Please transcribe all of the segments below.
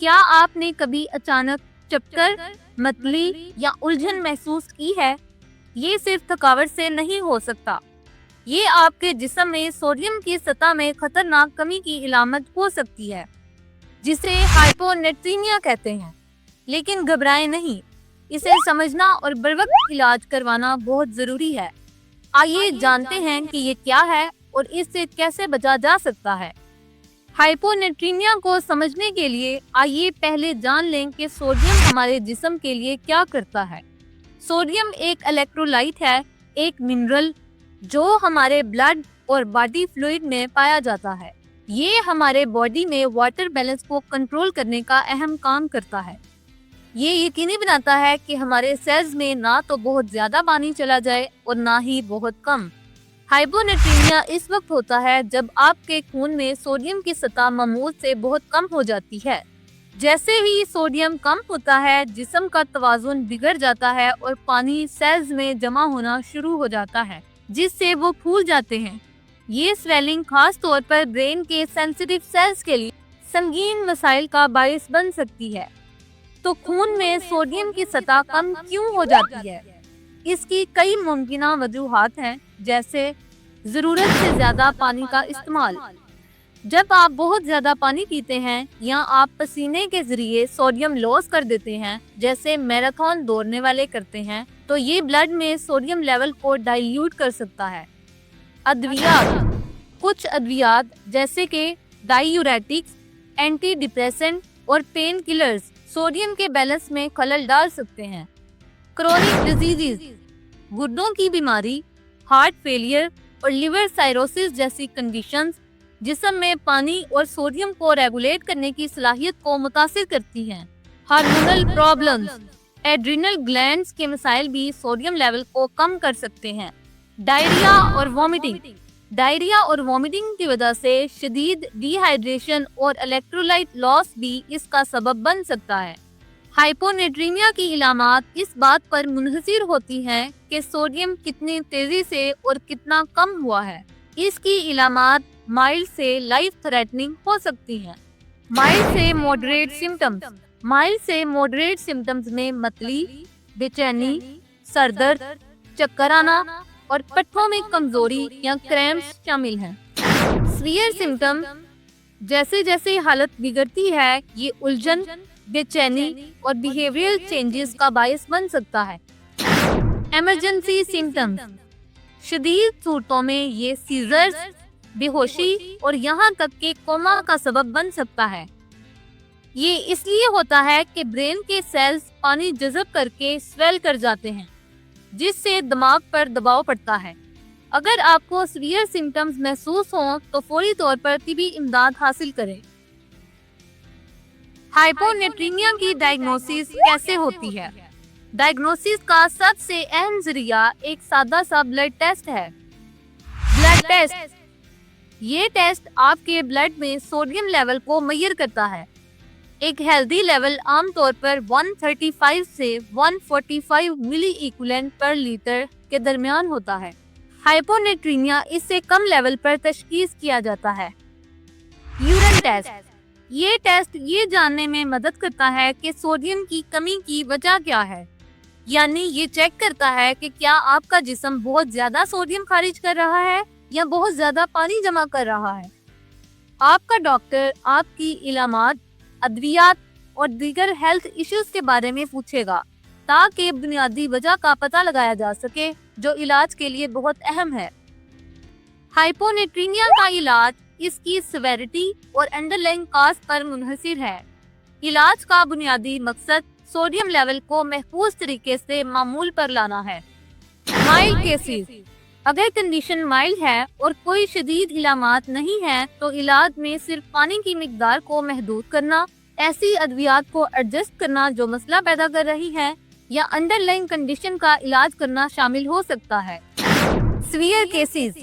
کیا آپ نے کبھی اچانک چکر، متلی یا الجھن محسوس کی ہے؟ یہ صرف تھکاوٹ سے نہیں ہو سکتا۔ یہ آپ کے جسم میں سوڈیم کی سطح میں خطرناک کمی کی علامت ہو سکتی ہے، جسے ہائپونیٹریمیا کہتے ہیں۔ لیکن گھبرائیں نہیں، اسے سمجھنا اور بروقت علاج کروانا بہت ضروری ہے۔ آئیے جانتے ہیں کہ یہ کیا ہے اور اس سے کیسے بچا جا سکتا ہے۔ ہائپونیٹریمیا کو سمجھنے کے لیے آئیے پہلے جان لیں کہ سوڈیم ہمارے جسم کے لیے کیا کرتا ہے۔ سوڈیم ایک الیکٹرولائٹ ہے، ایک منرل جو ہمارے بلڈ اور باڈی فلوئڈ میں پایا جاتا ہے۔ یہ ہمارے باڈی میں واٹر بیلنس کو کنٹرول کرنے کا اہم کام کرتا ہے۔ یہ یقینی بناتا ہے کہ ہمارے سیلز میں نہ تو بہت زیادہ پانی چلا جائے اور نہ ہی بہت کم۔ ہائپونیٹریمیا اس وقت ہوتا ہے جب آپ کے خون میں سوڈیم کی سطح معمول سے بہت کم ہو جاتی ہے۔ جیسے ہی سوڈیم کم ہوتا ہے، جسم کا توازن بگڑ جاتا ہے اور پانی سیلز میں جمع ہونا شروع ہو جاتا ہے، جس سے وہ پھول جاتے ہیں۔ یہ سویلنگ خاص طور پر برین کے سینسٹیو سیلز کے لیے سنگین مسائل کا باعث بن سکتی ہے۔ تو خون میں سوڈیم کی سطح کم کیوں ہو جاتی ہے؟ اس کی کئی ممکنہ وجوہات ہیں، جیسے ضرورت سے زیادہ پانی کا استعمال۔ جب آپ بہت زیادہ پانی پیتے ہیں یا آپ پسینے کے ذریعے سوڈیم لوس کر دیتے ہیں، جیسے میراتھن دوڑنے والے کرتے ہیں، تو یہ بلڈ میں سوڈیم لیول کو ڈائلیوٹ کر سکتا ہے۔ ادویات۔ کچھ ادویات جیسے کہ ڈائیوریٹکس، اینٹی ڈپریسنٹ اور پین کلرز سوڈیم کے بیلنس میں خلل ڈال سکتے ہیں۔ کرونک ڈیزیزز، گردوں کی بیماری، ہارٹ فیلئر اور لیور سائروسس جیسی کنڈیشنز جسم میں پانی اور سوڈیم کو ریگولیٹ کرنے کی صلاحیت کو متاثر کرتی ہیں۔ ہارمونل پرابلمز، ایڈرینل گلینڈز کے مسائل بھی سوڈیم لیول کو کم کر سکتے ہیں۔ ڈائریا اور وومٹنگ۔ ڈائریا اور وومٹنگ کی وجہ سے شدید ڈی ہائیڈریشن اور الیکٹرولائٹ لاس بھی اس کا سبب بن سکتا ہے۔ ہائپونیٹریمیا کی علامات اس بات پر منحصر ہوتی ہیں کہ سوڈیم کتنی تیزی سے اور کتنا کم ہوا ہے۔ اس کی علامات مائلڈ سے لائف تھریٹننگ ہو سکتی ہیں۔ مائلڈ سے ماڈریٹ سمٹمز۔ مائلڈ سے ماڈریٹ سمٹمز میں متلی، بے چینی، سر درد، چکر آنا اور پٹھوں میں کمزوری یا کریمپس شامل ہیں۔ سیویئر سمٹم، جیسے جیسے حالت بگڑتی ہے، یہ الجھن، بے چینی اور بیہیویئرل چینجز کا باعث بن سکتا ہے۔ ایمرجنسی سمٹمز، شدید صورتوں میں یہ سیزرز، بے ہوشی اور یہاں تک کہ کوما کا سبب بن سکتا ہے۔ یہ اس لیے ہوتا ہے کہ برین کے سیلز پانی جذب کر کے سویل کر جاتے ہیں، جس سے دماغ پر دباؤ پڑتا ہے۔ اگر آپ کو سیویئر سمٹمز محسوس ہوں تو فوری طور پر طبی امداد حاصل کریں۔ ہائپونیٹریمیا کی ڈائگنوسس کیسے ہوتی ہے؟ ڈائگنوسس کا سب سے اہم ذریعہ ایک سادہ سا بلڈ ٹیسٹ ہے۔ بلڈ ٹیسٹ، یہ ٹیسٹ آپ کے بلڈ میں سوڈیم لیول کو میئر کرتا ہے۔ ایک ہیلدی لیول عام طور پر 135 سے 145 ملی ایکویلنٹ پر لیٹر کے درمیان ہوتا ہے۔ ہائپونیٹریمیا اس سے کم لیول پر تشخیص کیا جاتا ہے۔ یورین ٹیسٹ، یہ ٹیسٹ یہ جاننے میں مدد کرتا ہے کہ سوڈیم کی کمی کی وجہ کیا ہے، یعنی یہ چیک کرتا ہے کہ کیا آپ کا جسم بہت زیادہ سوڈیم خارج کر رہا ہے یا بہت زیادہ پانی جمع کر رہا ہے۔ آپ کا ڈاکٹر آپ کی علامات، ادویات اور دیگر ہیلتھ ایشوز کے بارے میں پوچھے گا تاکہ بنیادی وجہ کا پتہ لگایا جا سکے، جو علاج کے لیے بہت اہم ہے۔ ہائپونیٹریمیا کا علاج اس کی سیویرٹی اور انڈرلائنگ کاز پر منحصر ہے۔ علاج کا بنیادی مقصد سوڈیم لیول کو محفوظ طریقے سے معمول پر لانا ہے۔ مائلڈ کیسز، اگر کنڈیشن مائلڈ ہے اور کوئی شدید علامات نہیں ہیں تو علاج میں صرف پانی کی مقدار کو محدود کرنا، ایسی ادویات کو ایڈجسٹ کرنا جو مسئلہ پیدا کر رہی ہے، یا انڈرلائنگ کنڈیشن کا علاج کرنا شامل ہو سکتا ہے۔ سیویئر کیسز،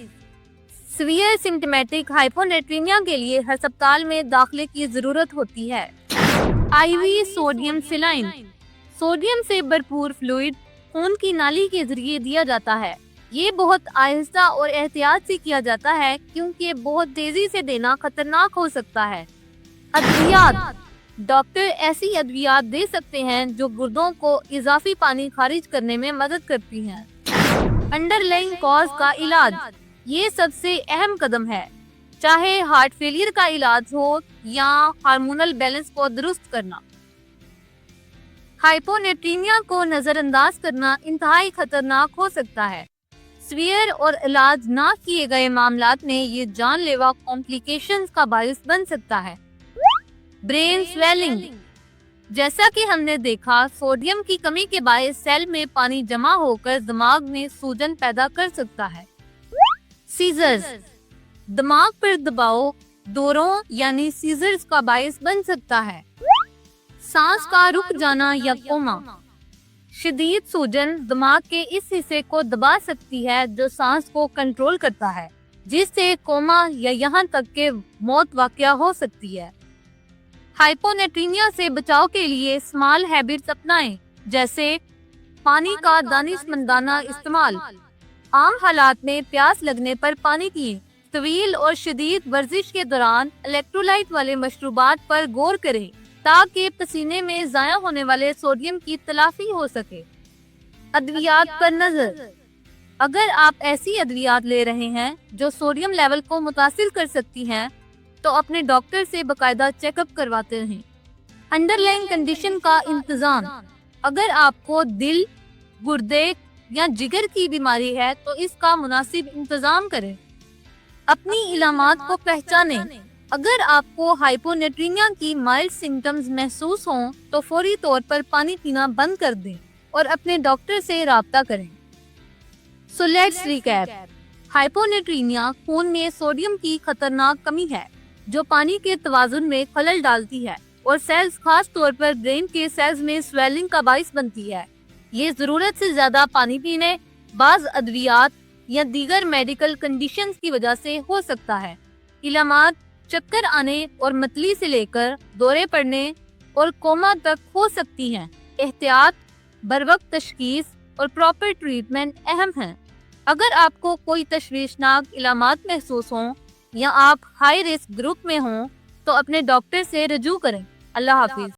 سیویئر سمپٹمیٹک ہائپونیٹریمیا کے لیے ہسپتال میں داخلے کی ضرورت ہوتی ہے۔ آئی وی سوڈیم سیلائن، سوڈیم سے بھرپور فلوئڈ خون کی نالی کے ذریعے دیا جاتا ہے۔ یہ بہت آہستہ اور احتیاط سے کیا جاتا ہے کیونکہ بہت تیزی سے دینا خطرناک ہو سکتا ہے۔ ادویات، ڈاکٹر ایسی ادویات دے سکتے ہیں جو گردوں کو اضافی پانی خارج کرنے میں مدد کرتی ہیں۔ انڈر لائنگ کاز کا علاج، یہ سب سے اہم قدم ہے، چاہے ہارٹ فیلئر کا علاج ہو یا ہارمونل بیلنس کو درست کرنا۔ ہائپونیٹرینیا کو نظر انداز کرنا انتہائی خطرناک ہو سکتا ہے۔ سویئر اور علاج نہ کیے گئے معاملات میں یہ جان لیوا کمپلیکیشنز کا باعث بن سکتا ہے۔ برین سویلنگ، جیسا کہ ہم نے دیکھا، سوڈیم کی کمی کے باعث سیل میں پانی جمع ہو کر دماغ میں سوجن پیدا کر سکتا ہے۔ سیزرز، دماغ پر دباؤ دوروں یعنی سیزرز کا باعث بن سکتا ہے۔ سانس کا رک جانا یا کوما، شدید سوجن دماغ کے اس حصے کو دبا سکتی ہے جو سانس کو کنٹرول کرتا ہے، جس سے کوما یا یہاں تک کہ موت واقع ہو سکتی ہے۔ ہائپونیٹرینیا سے بچاؤ کے لیے اسمال ہیبٹس اپنائیں، جیسے پانی کا دانشمندانہ استعمال، عام حالات میں پیاس لگنے پر پانی پئیں، طویل اور شدید ورزش کے دوران الیکٹرولائٹ والے مشروبات پر غور کریں تاکہ پسینے میں ضائع ہونے والے سوڈیم کی تلافی ہو سکے۔ ادویات پر نظر، اگر آپ ایسی ادویات لے رہے ہیں جو سوڈیم لیول کو متاثر کر سکتی ہیں تو اپنے ڈاکٹر سے باقاعدہ چیک اپ کرواتے رہیں۔ انڈر لائنگ کنڈیشن کا انتظام، اگر آپ کو دل، گردے یا جگر کی بیماری ہے تو اس کا مناسب انتظام کریں۔ اپنی علامات کو پہچانیں، اگر آپ کو ہائپونیٹرینیا کی مائلڈ سمپٹمز محسوس ہوں تو فوری طور پر پانی پینا بند کر دیں اور اپنے ڈاکٹر سے رابطہ کریں۔ So let's recap. ہائپونیٹرینیا خون میں سوڈیم کی خطرناک کمی ہے جو پانی کے توازن میں خلل ڈالتی ہے اور سیلز، خاص طور پر برین کے سیلز میں سویلنگ کا باعث بنتی ہے۔ یہ ضرورت سے زیادہ پانی پینے، بعض ادویات یا دیگر میڈیکل کنڈیشنز کی وجہ سے ہو سکتا ہے۔ علامات چکر آنے اور متلی سے لے کر دورے پڑنے اور کوما تک ہو سکتی ہیں۔ احتیاط، بروقت تشخیص اور پراپر ٹریٹمنٹ اہم ہیں۔ اگر آپ کو کوئی تشویشناک علامات محسوس ہوں یا آپ ہائی رسک گروپ میں ہوں تو اپنے ڈاکٹر سے رجوع کریں۔ اللہ حافظ۔